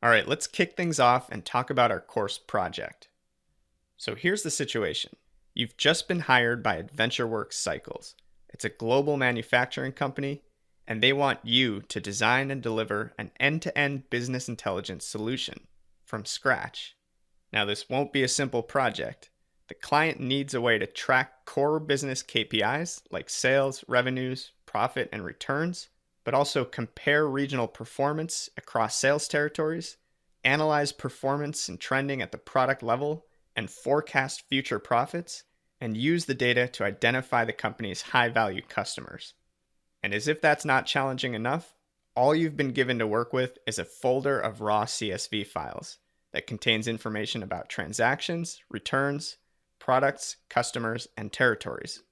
All right, let's kick things off and talk about our course project. So here's the situation. You've just been hired by AdventureWorks Cycles. It's a global manufacturing company, and they want you to design and deliver an end-to-end business intelligence solution from scratch. Now, this won't be a simple project. The client needs a way to track core business KPIs like sales, revenues, profit, and returns, but also compare regional performance across sales territories, analyze performance and trending at the product level, and forecast future profits, and use the data to identify the company's high-value customers. And as if that's not challenging enough, all you've been given to work with is a folder of raw CSV files that contains information about transactions, returns, products, customers, and territories.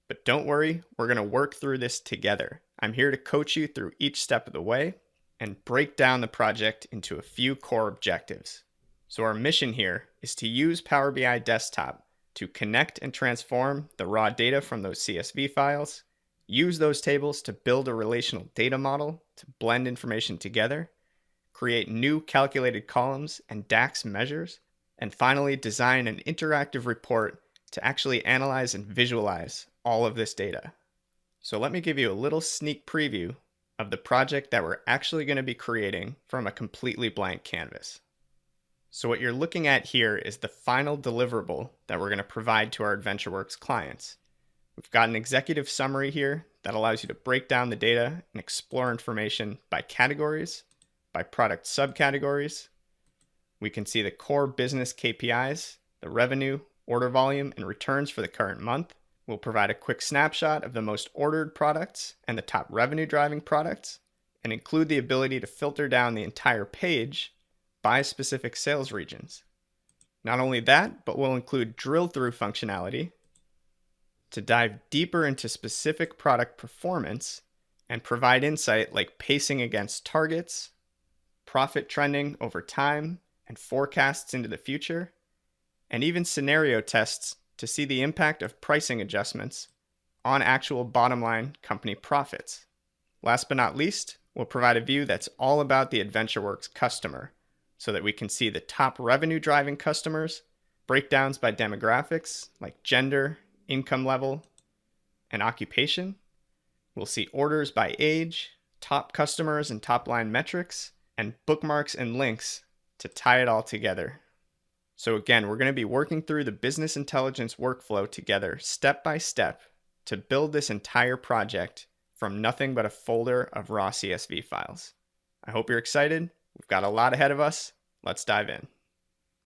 But don't worry, we're going to work through this together. I'm here to coach you through each step of the way and break down the project into a few core objectives. So our mission here is to use Power BI Desktop to connect and transform the raw data from those CSV files, use those tables to build a relational data model to blend information together, create new calculated columns and DAX measures, and finally design an interactive report to actually analyze and visualize all of this data. So let me give you a little sneak preview of the project that we're actually going to be creating from a completely blank canvas. So what you're looking at here is the final deliverable that we're going to provide to our AdventureWorks clients. We've got an executive summary here that allows you to break down the data and explore information by categories, by product subcategories. We can see the core business KPIs, the revenue, order volume, and returns for the current month. We'll provide a quick snapshot of the most ordered products and the top revenue driving products, and include the ability to filter down the entire page by specific sales regions. Not only that, but we'll include drill through functionality to dive deeper into specific product performance and provide insight like pacing against targets, profit trending over time, and forecasts into the future, and even scenario tests to see the impact of pricing adjustments on actual bottom line company profits. Last but not least, we'll provide a view that's all about the AdventureWorks customer so that we can see the top revenue driving customers, breakdowns by demographics like gender, income level, and occupation. We'll see orders by age, top customers and top line metrics, and bookmarks and links to tie it all together. So again, we're going to be working through the business intelligence workflow together step by step to build this entire project from nothing but a folder of raw CSV files. I hope you're excited. We've got a lot ahead of us. Let's dive in.